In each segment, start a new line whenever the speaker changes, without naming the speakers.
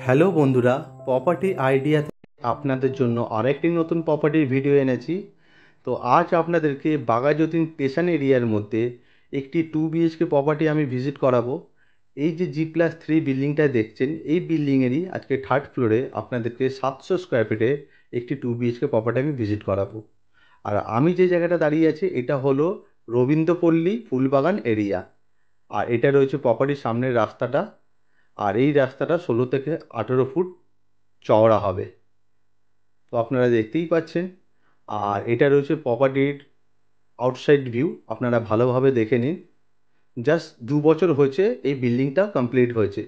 Hello বন্ধুরা, property idea থেকে আপনাদের জন্য আরেকটি নতুন প্রপার্টির ভিডিও এনেছি। তো আজ আপনাদেরকে বাঘাযতীন স্টেশন এরিয়ার মধ্যে একটি 2 BHK প্রপার্টি আমি ভিজিট করাবো। এই যে G+3 বিল্ডিংটা দেখছেন, এই বিল্ডিংয়েরই আজকে থার্ড ফ্লোরে আপনাদেরকে 700 স্কোয়ার ফিটে একটি 2 BHK প্রপার্টি আমি ভিজিট করাবো। আর আমি যে জায়গাটা দাঁড়িয়ে আছি এটা হলো রবীন্দ্রপল্লী ফুলবাগান এরিয়া। আর এটা রয়েছে প্রপার্টির সামনের রাস্তাটা। আর এই রাস্তাটা 16 থেকে 18 ফুট চওড়া হবে। তো আপনারা দেখতেই পাচ্ছেন। আর এটা রয়েছে প্রপার্টির আউটসাইড ভিউ, আপনারা ভালোভাবে দেখে নিন। জাস্ট 2 বছর হয়েছে এই বিল্ডিংটা কমপ্লিট হয়েছে।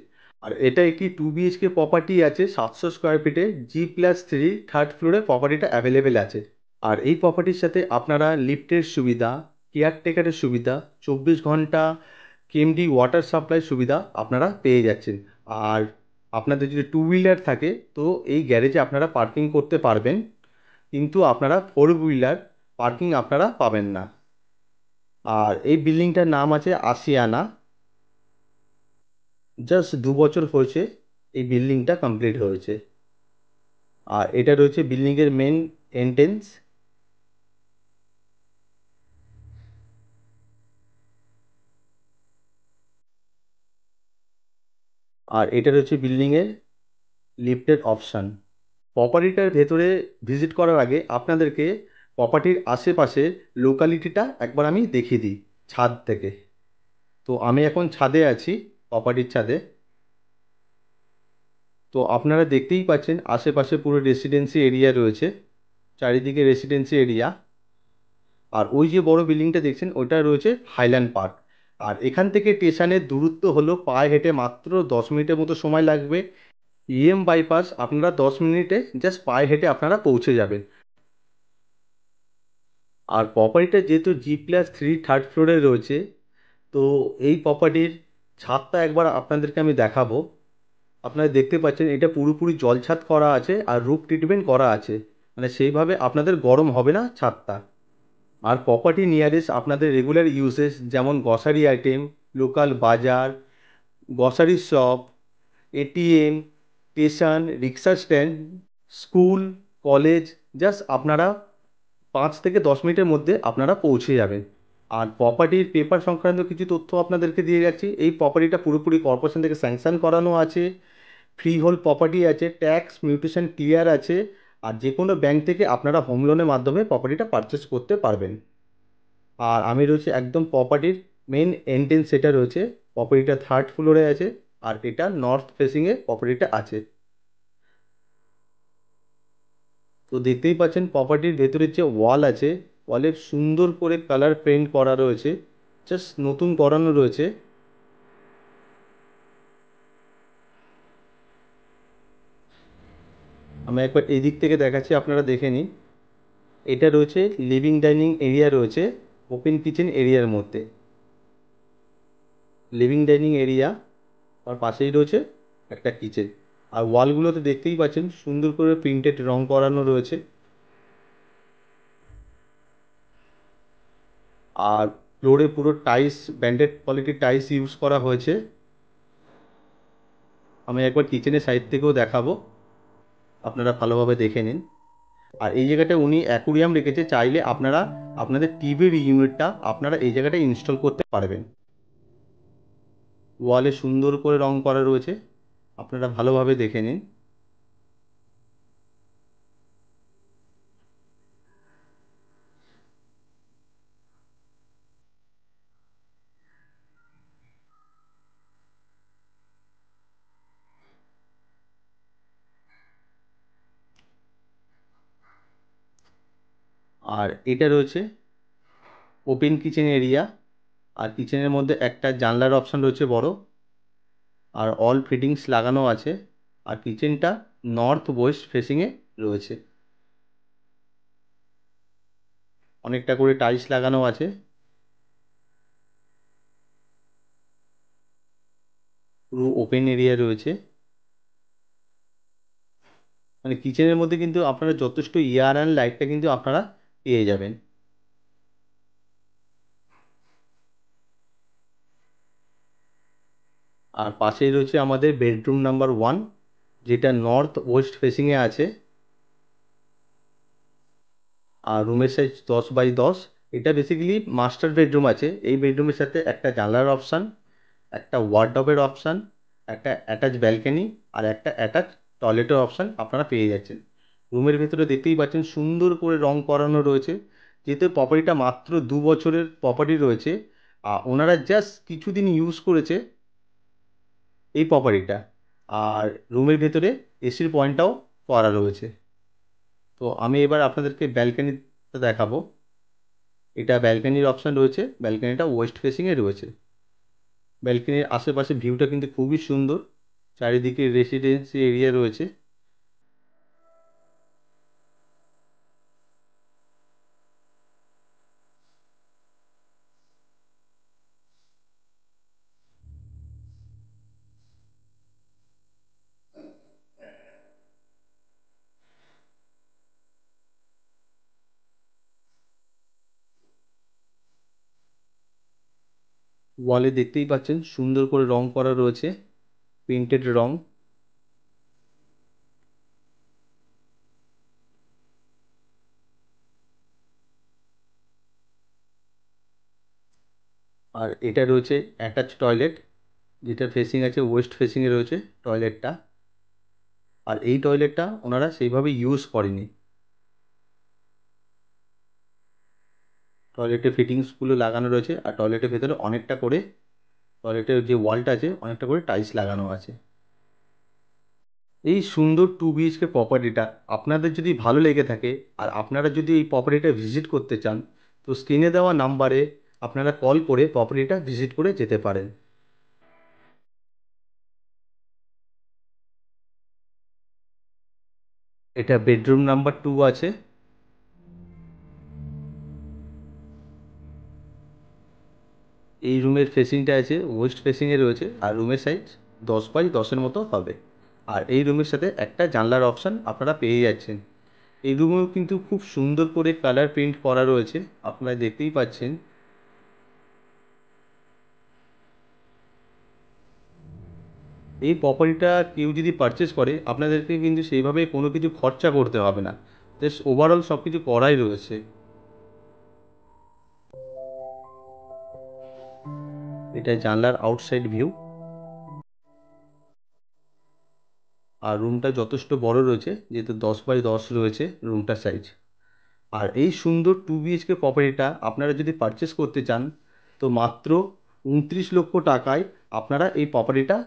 আর এটা একটি 2 BHK প্রপার্টি আছে 700 স্কোয়ার ফিটে, G+3 থার্ড ফ্লোরে প্রপার্টিটা অ্যাভেলেবেল আছে। আর এই প্রপার্টির সাথে আপনারা লিফটের সুবিধা, কেয়ারটেকারের সুবিধা, 24 ঘন্টা কেএমডি ওয়াটার সাপ্লাই সুবিধা আপনারা পেয়ে যাচ্ছেন। আর আপনাদের যদি 2 হুইলার থাকে তো এই গ্যারেজে আপনারা পার্কিং করতে পারবেন, কিন্তু আপনারা 4 হুইলার পার্কিং আপনারা পাবেন না। আর এই বিল্ডিংটার নাম আছে আশিয়ানা। জাস্ট 2 বছর হয়েছে এই বিল্ডিংটা কমপ্লিট হয়েছে। আর এটা রয়েছে বিল্ডিংয়ের মেন এন্ট্রেন্স। আর এটা রয়েছে বিল্ডিংয়ের লিফটের অপশান। প্রপার্টিটার ভেতরে ভিজিট করার আগে আপনাদেরকে প্রপার্টির আশেপাশের লোকালিটিটা একবার আমি দেখিয়ে দিই ছাদ থেকে। তো আমি এখন ছাদে আছি, প্রপার্টির ছাদে। তো আপনারা দেখতেই পাচ্ছেন আশেপাশে পুরো রেসিডেন্সি এরিয়া রয়েছে, চারিদিকে রেসিডেন্সি এরিয়া। আর ওই যে বড় বিল্ডিংটা দেখছেন ওটা রয়েছে হাইল্যান্ড পার্ক। আর এখান থেকে স্টেশনের দূরত্ব হলো পায়ে হেঁটে মাত্র 10 মিনিটের মতো সময় লাগবে। বাইপাস আপনারা 10 মিনিটে জাস্ট পায়ে হেঁটে আপনারা পৌঁছে যাবেন। আর প্রপার্টিটা যেহেতু G+3 থার্ড ফ্লোরে রয়েছে, তো এই প্রপার্টির ছাদটা একবার আপনাদেরকে আমি দেখাবো। আপনারা দেখতে পাচ্ছেন এটা পুরোপুরি জল ছাদ করা আছে আর রুফ ট্রিটমেন্ট করা আছে, মানে সেইভাবে আপনাদের গরম হবে না ছাদটা। আর প্রপার্টি নিয়ারেস্ট আপনাদের রেগুলার ইউজেস যেমন গ্রসারি আইটেম, লোকাল বাজার, গ্রসারি শপ, এটিএম, স্টেশন, রিক্সা স্ট্যান্ড, স্কুল, কলেজ, জাস্ট আপনারা 5 থেকে 10 মিনিটের মধ্যে আপনারা পৌঁছে যাবেন। আর প্রপার্টির পেপার সংক্রান্ত কিছু তথ্য আপনাদেরকে দিয়ে যাচ্ছি। এই প্রপার্টিটা পুরোপুরি কর্পোরেশন থেকে স্যাংশন করানো আছে, ফ্রি হোল্ড প্রপার্টি আছে, ট্যাক্স মিউটেশন ক্লিয়ার আছে। আর যে কোনো ব্যাংক থেকে আপনারা হোম লোনের মাধ্যমে প্রপার্টিটা পারচেস করতে পারবেন। আর আমি রয়েছে একদম প্রপার্টির মেন এন্ট্রেন্স, সেটা রয়েছে প্রপার্টিটা থার্ড ফ্লোরে আছে। আর এটা নর্থ ফেসিংয়ে প্রপার্টিটা আছে। তো দেখতেই পাচ্ছেন প্রপার্টির ভেতরের যে ওয়াল আছে, ওয়ালে সুন্দর করে কালার পেন্ট করা রয়েছে, জাস্ট নতুন করানো রয়েছে। আমি একবার এই দিক থেকে দেখাচ্ছি, আপনারা দেখে নিন। এটা রয়েছে লিভিং ডাইনিং এরিয়া, রয়েছে ওপেন কিচেন এরিয়ার মধ্যে। লিভিং ডাইনিং এরিয়া আর পাশেই রয়েছে একটা কিচেন। আর ওয়ালগুলোতে দেখতেই পাচ্ছেন সুন্দর করে প্রিন্টেড রং করানো রয়েছে। আর ফ্লোরে পুরো টাইলস, ব্র্যান্ডেড কোয়ালিটির টাইলস ইউজ করা হয়েছে। আমি একবার কিচেনের সাইড থেকেও দেখাবো, আপনারা ভালোভাবে দেখে নিন। আর এই জায়গাটায় উনি অ্যাকুরিয়াম রেখেছে, চাইলে আপনারা আপনাদের টিভির ইউনিটটা আপনারা এই জায়গাটায় ইনস্টল করতে পারবেন। ওয়ালে সুন্দর করে রং করা রয়েছে, আপনারা ভালোভাবে দেখে নিন। আর এটা রয়েছে ওপেন কিচেন এরিয়া। আর কিচেনের মধ্যে একটা জানলার অপশান রয়েছে বড়। আর অল ফিটিংস লাগানো আছে। আর কিচেনটা নর্থ ওয়েস্ট ফেসিংয়ে রয়েছে, অনেকটা করে টাইলস লাগানো আছে। পুরো ওপেন এরিয়া রয়েছে, মানে কিচেনের মধ্যে কিন্তু আপনারা যথেষ্ট এয়ার অ্যান্ড লাইটটা কিন্তু আপনারা পেয়ে যাবেন। আর পাশেই রয়েছে আমাদের বেডরুম নাম্বার 1। যেটা নর্থ ওয়েস্ট ফেসিংয়ে আছে। আর রুমের সাইজ 10 বাই 10। এটা বেসিক্যালি মাস্টার বেডরুম আছে। এই বেডরুমের সাথে একটা জানলার অপশান, একটা ওয়ার্ডরোবের অপশান, একটা অ্যাটাচ ব্যালকনি আর একটা অ্যাটাচ টয়লেটের অপশান আপনারা পেয়ে যাচ্ছেন। রুমের ভেতরে দেখতেই পাচ্ছেন সুন্দর করে রং করানো রয়েছে। যেহেতু প্রপার্টিটা মাত্র 2 বছরের প্রপার্টি রয়েছে, ওনারা জাস্ট কিছুদিন ইউজ করেছে এই প্রপার্টিটা। আর রুমের ভেতরে এসির পয়েন্টটাও করা রয়েছে। তো আমি এবার আপনাদেরকে ব্যালকনিটা দেখাবো। এটা ব্যালকনির অপশান রয়েছে, ব্যালকনিটা ওয়েস্ট ফেসিংয়ে রয়েছে। ব্যালকনির আশেপাশে ভিউটা কিন্তু খুবই সুন্দর, চারিদিকে রেসিডেন্সি এরিয়া রয়েছে। ওয়ালে দেখতেই পাচ্ছেন সুন্দর করে রং করা রয়েছে, পেন্টেড রং। আর এটা রয়েছে অ্যাটাচ টয়লেট, যেটা ফেসিং আছে ওয়েস্ট ফেসিংয়ে রয়েছে টয়লেটটা। আর এই টয়লেটটা ওনারা সেইভাবে ইউজ করেনি। টয়লেটের ফিটিংসগুলো লাগানো রয়েছে, আর টয়লেটের ভেতরে অনেকটা করে, টয়লেটের যে ওয়ালটা আছে অনেকটা করে টাইলস লাগানো আছে। এই সুন্দর 2 BHK প্রপার্টিটা আপনাদের যদি ভালো লেগে থাকে আর আপনারা যদি এই প্রপার্টিটা ভিজিট করতে চান, তো স্ক্রিনে দেওয়া নাম্বারে আপনারা কল করে প্রপার্টিটা ভিজিট করে যেতে পারেন। এটা বেডরুম নাম্বার 2 আছে। এই রুমের ফেসিংটা আছে ওয়েস্ট ফেসিংয়ে রয়েছে, আর রুমের সাইজ 10 বাই 10-এর মতো হবে। আর এই রুমের সাথে একটা জানলার অপশান আপনারা পেয়ে যাচ্ছেন। এই রুমেও কিন্তু খুব সুন্দর করে কালার প্রিন্ট করা রয়েছে, আপনারা দেখতেই পাচ্ছেন। এই প্রপার্টিটা কেউ যদি পারচেস করে আপনাদেরকে কিন্তু সেইভাবে কোনো কিছু খরচা করতে হবে না, জাস্ট ওভারঅল সব কিছু করাই রয়েছে। এটা জানলার আউটসাইড ভিউ। আর রুমটা যথেষ্ট বড় রয়েছে, যেহেতু 10 বাই 10 রয়েছে রুমটার সাইজ। আর এই সুন্দর 2 BHK প্রপার্টিটা আপনারা যদি পারচেস করতে চান, তো মাত্র 29 লক্ষ টাকায় আপনারা এই প্রপার্টিটা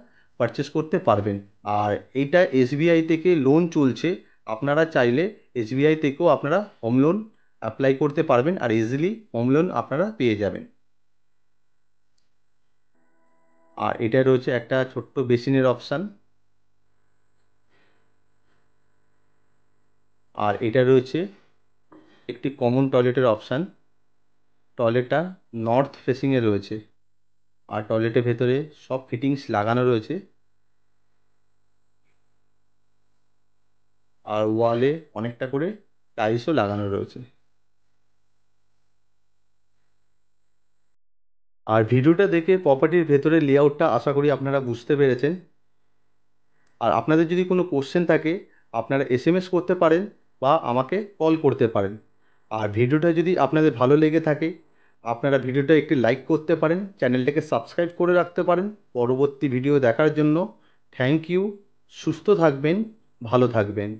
পারচেস করতে পারবেন। আর এইটা SBI থেকে লোন চলছে। আপনারা চাইলে SBI থেকেও আপনারা হোম লোন অ্যাপ্লাই করতে পারবেন, আর ইজিলি হোম লোন আপনারা পেয়ে যাবেন। আর এটা রয়েছে একটা ছোট্ট বেসিনের অপশান। আর এটা রয়েছে একটি কমন টয়লেটের অপশান। টয়লেটটা নর্থ ফেসিংয়ে রয়েছে, আর টয়লেটের ভেতরে সব ফিটিংস লাগানো রয়েছে। আর ওয়ালে অনেকটা করে টাইলসও লাগানো রয়েছে। আর ভিডিওটা দেখে প্রপার্টির ভেতরের লেআউটটা আশা করি আপনারা বুঝতে পেরেছেন। আর আপনাদের যদি কোনো কোশ্চেন থাকে আপনারা SMS করতে পারেন বা আমাকে কল করতে পারেন। আর ভিডিওটা যদি আপনাদের ভালো লেগে থাকে আপনারা ভিডিওটা একটি লাইক করতে পারেন, চ্যানেলটাকে সাবস্ক্রাইব করে রাখতে পারেন পরবর্তী ভিডিও দেখার জন্য। Thank you. সুস্থ থাকবেন, ভালো থাকবেন।